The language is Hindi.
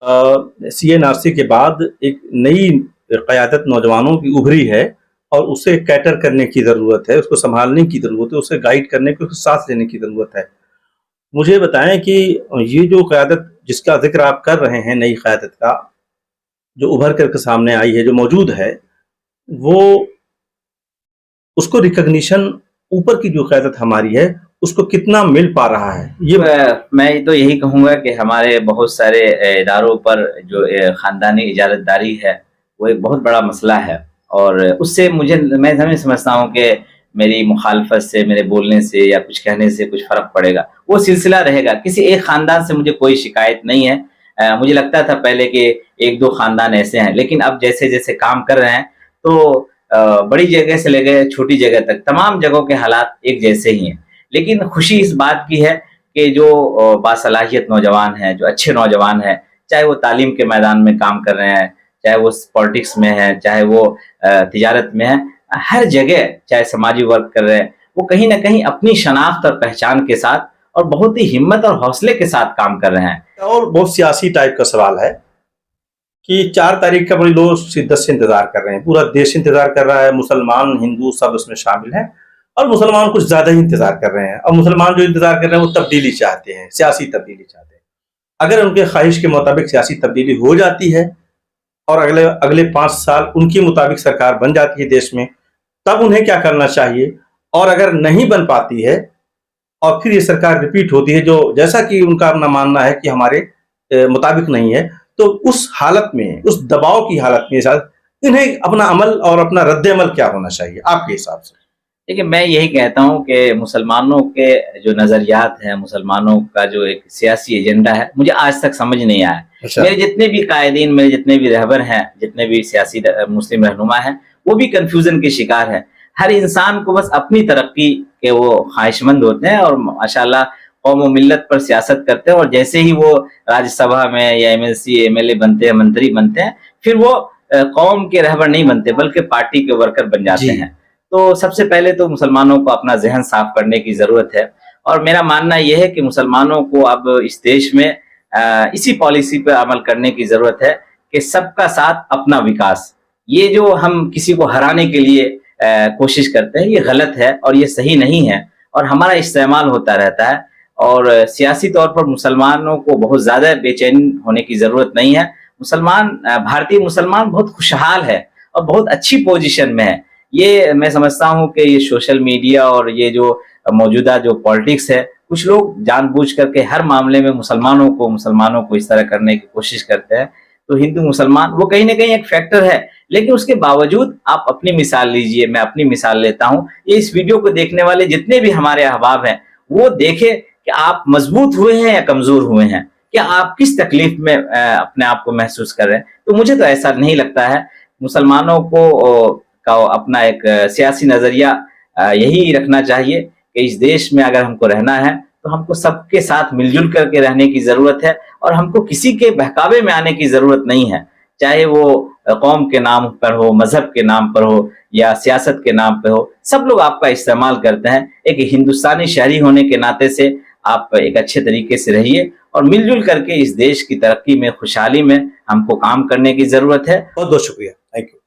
CNRC के बाद एक नई क़यादत नौजवानों की उभरी है और उसे कैटर करने की ज़रूरत है, उसको सँभालने की ज़रूरत है, उसे गाइड करने की, उसको साथ देने की ज़रूरत है। मुझे बताएँ कि ये जो क़यादत जिसका ज़िक्र आप कर रहे हैं, नई क़यादत का, जो उभर कर के सामने आई है, जो मौजूद है, वो उसको रिकॉग्निशन ऊपर की जो क़यादत हमारी है, उसको कितना मिल पा रहा है? ये मैं तो यही कहूँगा कि हमारे बहुत सारे इदारों पर जो ख़ानदानी इजारतदारी है, वो एक बहुत बड़ा मसला है और उससे मैं नहीं समझता हूँ कि मेरी मुखालफत से, मेरे बोलने से या कुछ कहने से कुछ फ़र्क पड़ेगा। वो सिलसिला रहेगा, किसी एक ख़ानदान से मुझे कोई शिकायत नहीं है। मुझे लगता था पहले कि 1-2 ख़ानदान ऐसे हैं, लेकिन अब जैसे-जैसे काम कर रहे हैं, तो बड़ी जगह से लेके छोटी जगह तक तमाम जगहों के हालात एक जैसे ही हैं। लेकिन खुशी इस बात की है कि जो बासलाहियत नौजवान हैं, जो अच्छे नौजवान हैं, चाहे वो तालीम के मैदान में काम कर रहे हैं, चाहे वो पॉलिटिक्स में हैं, चाहे वो तिजारत में हैं, हर जगह चाहे समाजी वर्क कर रहे हैं, वो कहीं न कहीं अपनी शनाख्त और पहचान के साथ और बहुत ही हिम्मत और हौसले के साथ काम कर रहे हैं। और बहुत सियासी टाइप का सवाल है कि 4 तारीख का बड़ी लोग शिद्दत से इंतज़ार कर रहे हैं। पूरा देश इंतज़ार कर रहा है, मुसलमान, हिंदू सब इसमें शामिल हैं और मुसलमान कुछ ज़्यादा ही इंतज़ार कर रहे हैं और मुसलमान जो इंतज़ार कर रहे हैं वो तब्दीली चाहते हैं, सियासी तब्दीली चाहते हैं। अगर उनके ख्वाहिश के मुताबिक सियासी तब्दीली हो जाती है और अगले अगले 5 साल उनके मुताबिक सरकार बन जाती है देश में, तब उन्हें क्या करना चाहिए? और अगर नहीं बन पाती है और फिर ये सरकार रिपीट होती है, जो जैसा कि उनका अपना मानना है कि हमारे मुताबिक नहीं है, तो उस हालत में, उस दबाव की हालत में शायद इन्हें अपना अमल और अपना रद्द-ए-अमल क्या होना चाहिए आपके हिसाब से? देखिए, मैं यही कहता हूँ कि मुसलमानों के जो नज़रियात हैं, मुसलमानों का जो एक सियासी एजेंडा है, मुझे आज तक समझ नहीं आया। अच्छा। मेरे जितने भी कायदीन, मेरे जितने भी रहबर हैं, जितने भी सियासी मुस्लिम रहनुमा हैं, वो भी कन्फ्यूज़न के शिकार हैं। हर इंसान को बस अपनी तरक्की के वो ख्वाहिशमंद होते हैं और माशाअल्लाह कौम व मिल्लत पर सियासत करते हैं और जैसे ही वो राज्यसभा में या MLC, MLA बनते हैं, मंत्री बनते हैं, फिर वो कौम के रहबर नहीं बनते, बल्कि पार्टी के वर्कर बन जाते हैं। तो सबसे पहले तो मुसलमानों को अपना ज़हन साफ करने की ज़रूरत है और मेरा मानना ये है कि मुसलमानों को अब इस देश में इसी पॉलिसी पे अमल करने की ज़रूरत है कि सबका साथ अपना विकास। ये जो हम किसी को हराने के लिए कोशिश करते हैं, ये गलत है और ये सही नहीं है और हमारा इस्तेमाल होता रहता है और सियासी तौर पर मुसलमानों को बहुत ज़्यादा बेचैन होने की ज़रूरत नहीं है। भारतीय मुसलमान बहुत खुशहाल है और बहुत अच्छी पोज़ीशन में है। ये मैं समझता हूँ कि ये सोशल मीडिया और ये जो मौजूदा जो पॉलिटिक्स है, कुछ लोग जानबूझ करके हर मामले में मुसलमानों को इस तरह करने की कोशिश करते हैं। तो हिंदू मुसलमान वो कहीं न कहीं एक फैक्टर है, लेकिन उसके बावजूद आप अपनी मिसाल लीजिए, मैं अपनी मिसाल लेता हूँ। ये इस वीडियो को देखने वाले जितने भी हमारे अहबाब हैं, वो देखें कि आप मजबूत हुए हैं या कमज़ोर हुए हैं। क्या आप किस तकलीफ में अपने आप को महसूस कर रहे हैं? तो मुझे तो ऐसा नहीं लगता है। मुसलमानों को का अपना एक सियासी नज़रिया यही रखना चाहिए कि इस देश में अगर हमको रहना है, तो हमको सबके साथ मिलजुल करके रहने की ज़रूरत है और हमको किसी के बहकावे में आने की ज़रूरत नहीं है। चाहे वो कौम के नाम पर हो, मज़हब के नाम पर हो या सियासत के नाम पे हो, सब लोग आपका इस्तेमाल करते हैं। एक हिंदुस्तानी शहरी होने के नाते से आप एक अच्छे तरीके से रहिए और मिलजुल करके इस देश की तरक्की में, खुशहाली में हमको काम करने की ज़रूरत है। बहुत-बहुत शुक्रिया। Thank you.